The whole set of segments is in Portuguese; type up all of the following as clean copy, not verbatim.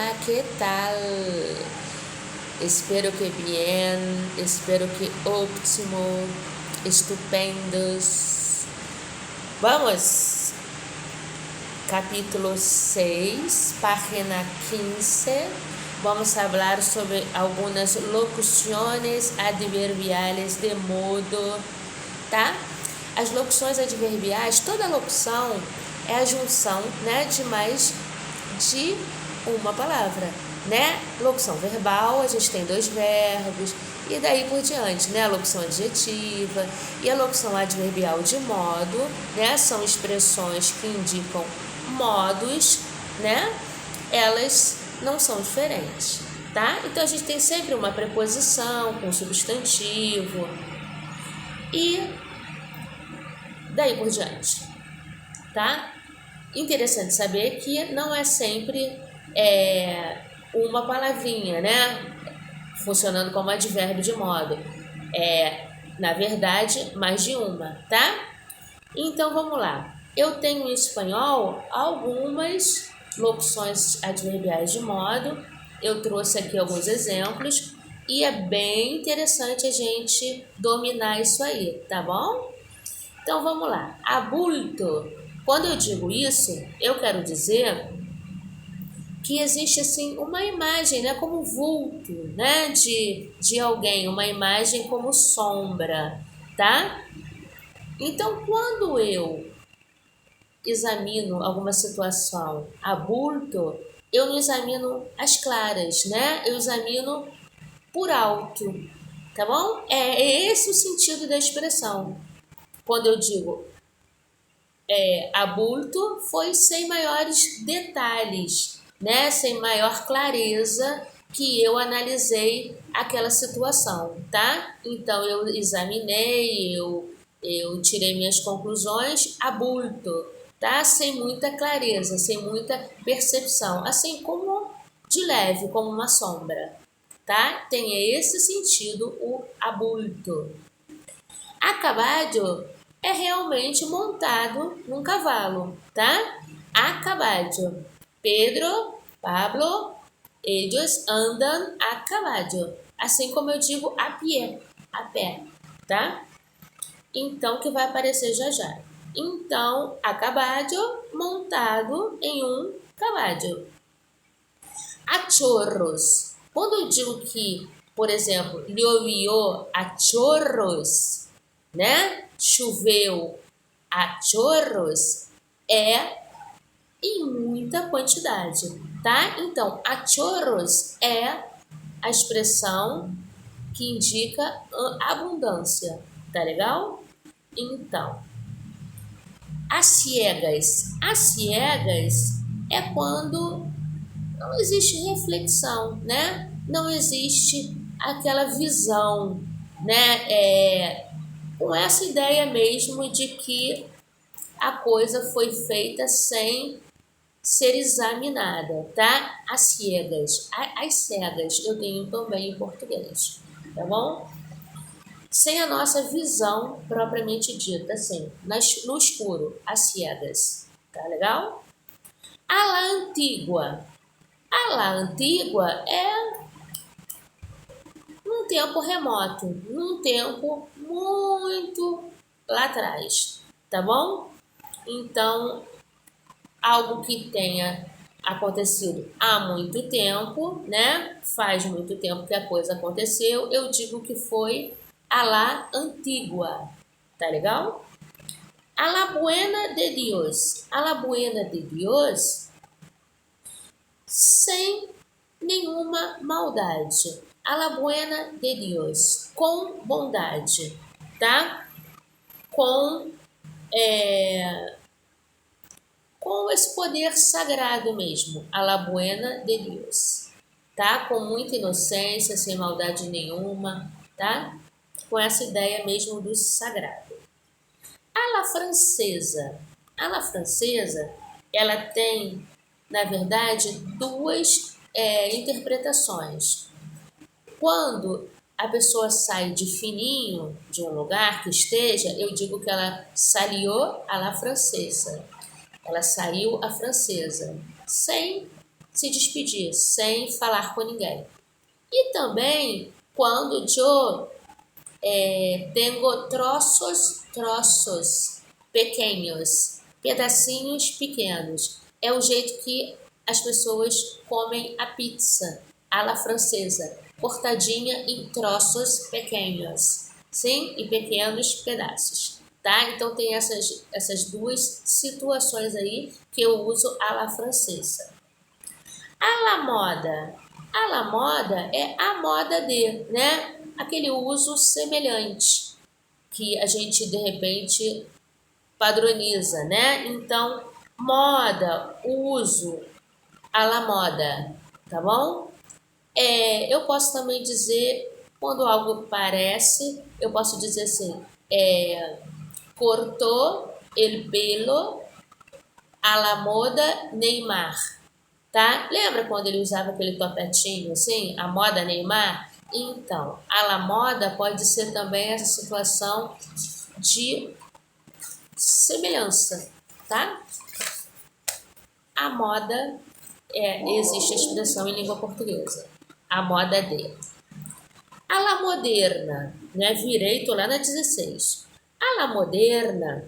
Hola, ¿qué tal? Espero que bien, espero que ótimo, estupendos. Vamos, capítulo 6, página 15. Vamos falar sobre algumas locuções adverbiais de modo, tá? As locuções adverbiais, toda locução é a junção, né, de mais de uma palavra, né? Locução verbal, a gente tem dois verbos e daí por diante, né? A locução adjetiva e a locução adverbial de modo, né? São expressões que indicam modos, né? Elas não são diferentes, tá? Então a gente tem sempre uma preposição com substantivo e daí por diante, tá? Interessante saber que não é sempre uma palavrinha, né? Funcionando como advérbio de modo. Na verdade, mais de uma, tá? Então, vamos lá. Eu tenho em espanhol algumas locuções adverbiais de modo. Eu trouxe aqui alguns exemplos e é bem interessante a gente dominar isso aí, tá bom? Então, vamos lá. Abulto. Quando eu digo isso, eu quero dizer que existe assim uma imagem, né, como vulto, né, de alguém, uma imagem como sombra, tá? Então, quando eu examino alguma situação abulto, eu não examino as claras, né? Eu examino por alto, tá bom? É esse o sentido da expressão. Quando eu digo abulto, foi sem maiores detalhes, né? Sem maior clareza que eu analisei aquela situação, tá? Então, eu examinei, eu tirei minhas conclusões abulto, tá? Sem muita clareza, sem muita percepção, assim como de leve, como uma sombra, tá? Tem esse sentido o abulto. Acabado é realmente montado num cavalo, tá? Acabado. Pedro, Pablo, eles andam a cavalo. Assim como eu digo a pé, tá? Então, que vai aparecer já já. Então, acabado, montado em um cavalo. A chorros. Quando eu digo que, por exemplo, llovió a chorros, né? Choveu a chorros, é em muita quantidade, tá? Então, a chorros é a expressão que indica abundância, tá legal? Então, as ciegas é quando não existe reflexão, né? Não existe aquela visão, né? Com essa ideia mesmo de que a coisa foi feita sem ser examinada, tá? As cegas, as cegas eu tenho também em português, tá bom? Sem a nossa visão propriamente dita, assim, no escuro, as cegas, tá legal? A la antigua. A la antigua é num tempo remoto, num tempo muito lá atrás, tá bom? Então, algo que tenha acontecido há muito tempo, né? Faz muito tempo que a coisa aconteceu, eu digo que foi a la antigua, tá legal? A la buena de Dios. A la buena de Dios sem nenhuma maldade. A la buena de Dios, com bondade, tá? Com esse poder sagrado mesmo, a la buena de Dios, tá? Com muita inocência, sem maldade nenhuma, tá? Com essa ideia mesmo do sagrado. A la francesa. A la francesa, ela tem, na verdade, duas interpretações. Quando a pessoa sai de fininho de um lugar que esteja, eu digo que ela salió à la francesa. Ela saiu a francesa, sem se despedir, sem falar com ninguém. E também quando eu tenho troços pequenos, pedacinhos pequenos. É o jeito que as pessoas comem a pizza à la francesa, cortadinha em troços pequenos, sim, em pequenos pedaços, tá? Então tem essas duas situações aí que eu uso à la francesa. À la moda. À la moda é a moda de, né? Aquele uso semelhante que a gente de repente padroniza, né? Então, moda, uso, à la moda, tá bom? Eu posso também dizer, quando algo parece, eu posso dizer assim, cortou el pelo à la moda Neymar, tá? Lembra quando ele usava aquele topetinho assim, a moda Neymar? Então, à la moda pode ser também essa situação de semelhança, tá? A moda, existe a expressão em língua portuguesa. A moda de. A la moderna, né? Virei, tô lá na 16. A la moderna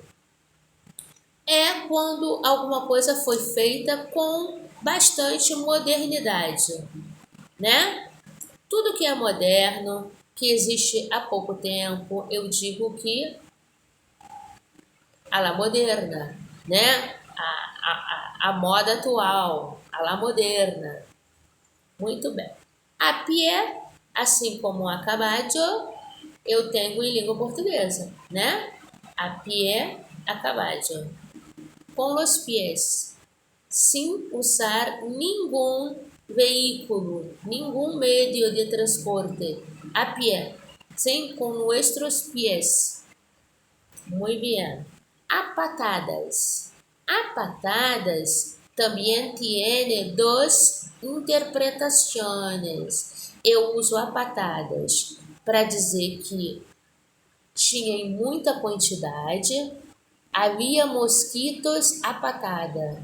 é quando alguma coisa foi feita com bastante modernidade, né? Tudo que é moderno, que existe há pouco tempo, eu digo que a la moderna, né? A moda atual, a la moderna. Muito bem. A pie, assim como a caballo, eu tenho em língua portuguesa, né? A pie, a caballo. Com os pies, sem usar nenhum veículo, nenhum meio de transporte. A pie, sim, com nossos pies. Muy bien. A patadas. A patadas também tiene dos interpretações. Eu uso a patadas para dizer que tinha em muita quantidade, havia mosquitos a patada,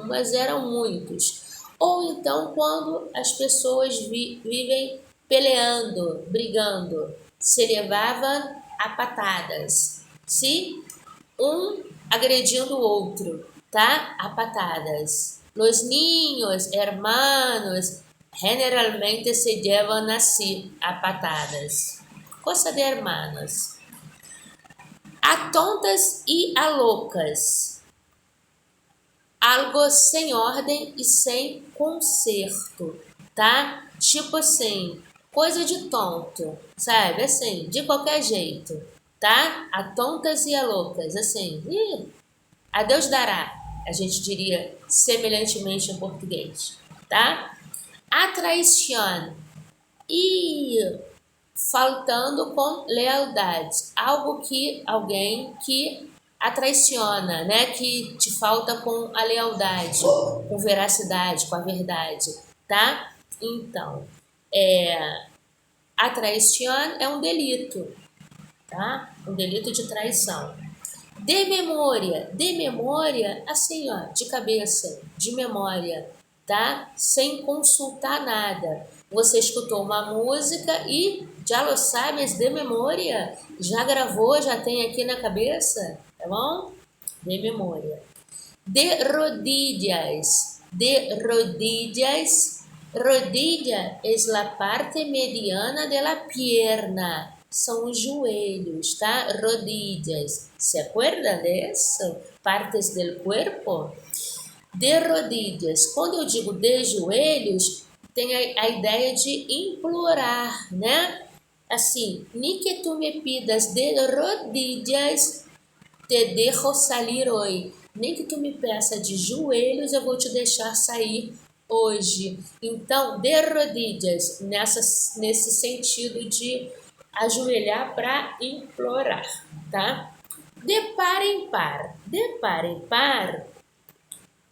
mas eram muitos. Ou então quando as pessoas vivem peleando, brigando, se levavam a patadas. Se um agredindo o outro, tá? A patadas. Los niños, hermanos, generalmente se llevan así a patadas. Cosa de hermanos. A tontas e a loucas. Algo sem ordem e sem conserto, tá? Tipo assim, coisa de tonto, sabe? Assim, de qualquer jeito, tá? A tontas e a loucas, assim, a Deus dará, a gente diria semelhantemente em português, tá? A traição e faltando com lealdade, algo que alguém que a traiciona, né? Que te falta com a lealdade, com veracidade, com a verdade, tá? Então, a traição é um delito, tá? Um delito de traição. De memória, assim, ó, de cabeça, de memória, tá? Sem consultar nada. Você escutou uma música e já lo sabes de memória, já gravou, já tem aqui na cabeça, tá bom? De memória. De rodillas, rodilla es la parte mediana de la pierna. São os joelhos, tá? Rodillas. ¿Se acuerda disso? Partes do corpo. De rodillas. Quando eu digo de joelhos, tem a ideia de implorar, né? Assim, ni que tu me pidas de rodillas, te dejo salir hoje. Nem que tu me peça de joelhos, eu vou te deixar sair hoje. Então, de rodillas, nesse sentido de ajoelhar para implorar, tá? De par em par. De par em par,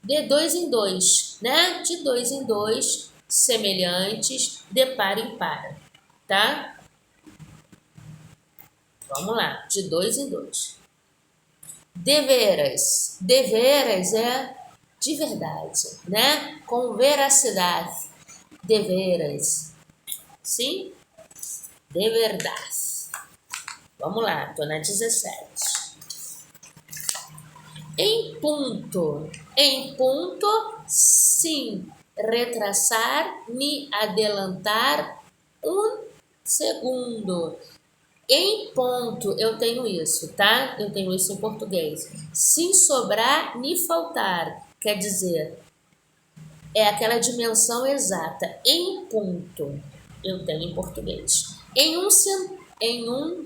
de dois em dois, né? De dois em dois, semelhantes, de par em par, tá? Vamos lá, de dois em dois. Deveras. Deveras é de verdade, né? Com veracidade, de veras, sim? De verdade. Vamos lá, tô na 17. Em ponto, sim, retrasar ni adelantar um segundo. Em ponto, eu tenho isso, tá? Eu tenho isso em português. Sem sobrar ni faltar, quer dizer, é aquela dimensão exata. Em ponto, eu tenho em português. Em um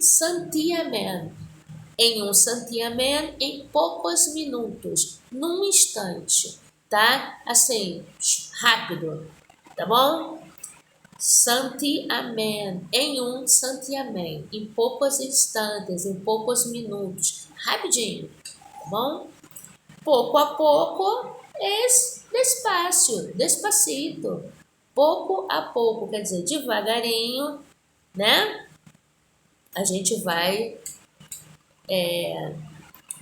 santiamento. Em um santiamento, em poucos minutos, num instante, tá? Assim, rápido, tá bom? Santiamento, em um santiamento, em poucos instantes, em poucos minutos, rapidinho, tá bom? Pouco a pouco, despacio, despacito. Pouco a pouco, quer dizer, devagarinho, né? A gente vai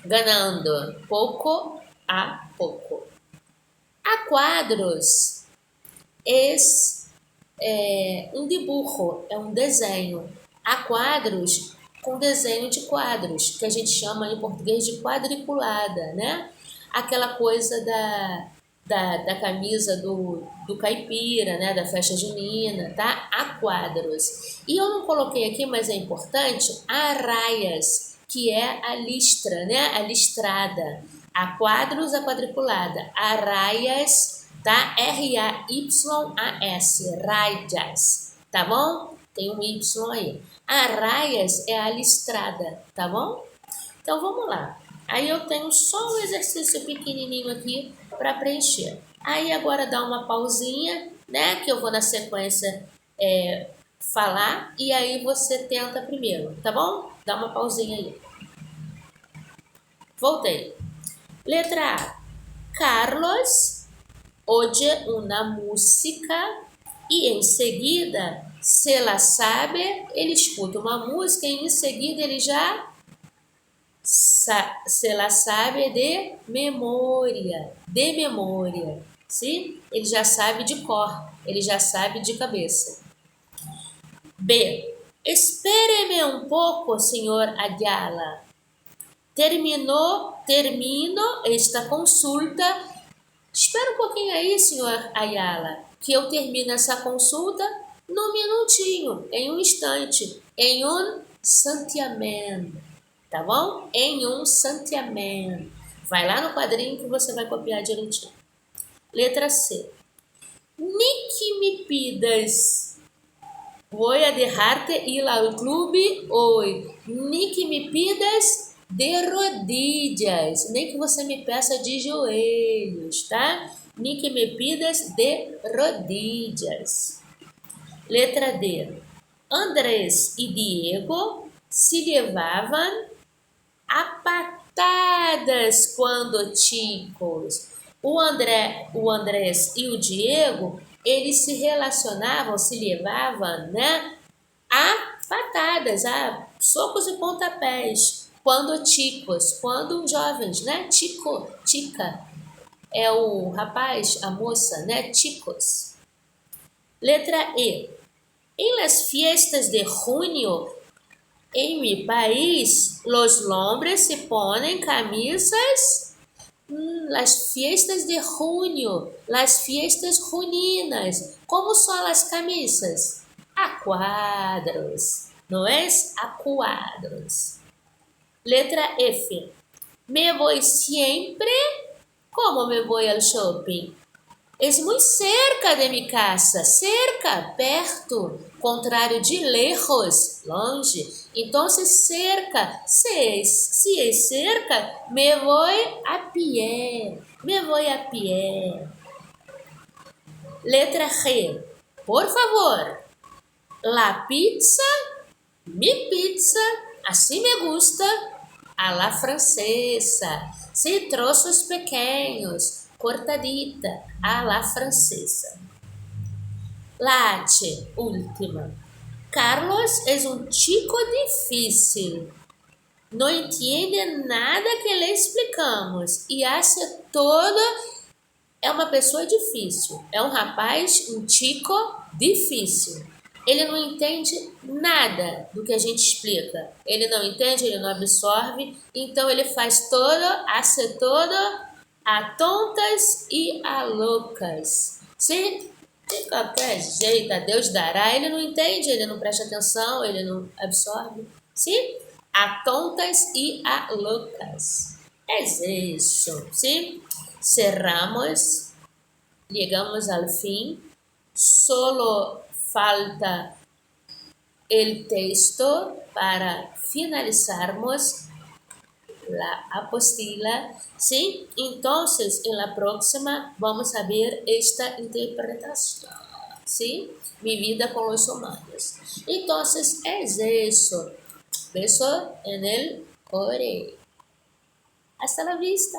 ganhando pouco a pouco. A quadros um dibujo, é um desenho. Há quadros com desenho de quadros, que a gente chama em português de quadriculada, né? Aquela coisa da camisa do caipira, né? Da festa junina, tá? Há quadros. E eu não coloquei aqui, mas é importante, arraias, que é a listra, né? A listrada. Há quadros, a quadriculada. Arraias, tá? R-A-Y-A-S, raias, tá bom? Tem um Y aí. Arraias é a listrada, tá bom? Então vamos lá. Aí eu tenho só um exercício pequenininho aqui para preencher. Aí agora dá uma pausinha, né? Que eu vou na sequência falar e aí você tenta primeiro, tá bom? Dá uma pausinha aí. Voltei. Letra A. Carlos oye una música e em seguida, se ela sabe, ele escuta uma música e em seguida ele já se ela sabe de memória, sim? Ele já sabe de cor, ele já sabe de cabeça. B. Espere-me um pouco, senhor Ayala. Termino esta consulta. Espera um pouquinho aí, senhor Ayala, que eu termino essa consulta num minutinho, em um instante, em um santiamento, tá bom? Em um santiamento. Vai lá no quadrinho que você vai copiar direitinho. Letra C. Ni que me pidas. Voy a dejarte ir al clube hoy. Ni que me pidas de rodillas. Nem que você me peça de joelhos, tá? Ni que me pidas de rodillas. Letra D. Andrés e Diego se levavam a patadas quando chicos. O Andrés e o Diego, eles se relacionavam, se levavam, né, a patadas, a socos e pontapés, quando chicos, quando jovens, né, chica, é o rapaz, a moça, né, chicos. Letra E. Em las fiestas de junio, en mi país, los hombres se ponen camisas. Las fiestas de junio, las fiestas juninas. Como são as camisas? A quadros, não é? A quadros. Letra F. Me voy siempre. Como me voy al shopping? Es muy cerca de mi casa. Cerca, perto. Contrário de lejos, longe. Então, cerca. Se é cerca, me voy a pie. Me voy a pie. Letra G. Por favor. La pizza, mi pizza, assim me gusta, a la francesa. Sem troços pequenos, cortadita, a la francesa. La H, última. Carlos es un chico difícil. No entiende nada que le explicamos y hace todo É uma pessoa difícil. É um rapaz, um chico difícil. Ele não entende nada do que a gente explica. Ele não entende, ele não absorve. Então ele faz todo, hace todo a tontas e a loucas. Se de qualquer jeito a Deus dará, ele não entende, ele não presta atenção, ele não absorve. Sim? A tontas e a loucas. É isso. Sim? Cerramos, llegamos al fin. Solo falta el texto para finalizarmos la apostila, ¿sí? Entonces, en la próxima vamos a ver esta interpretación, ¿sí? Mi vida con los humanos. Entonces, es eso. Beso en el core. Hasta la vista.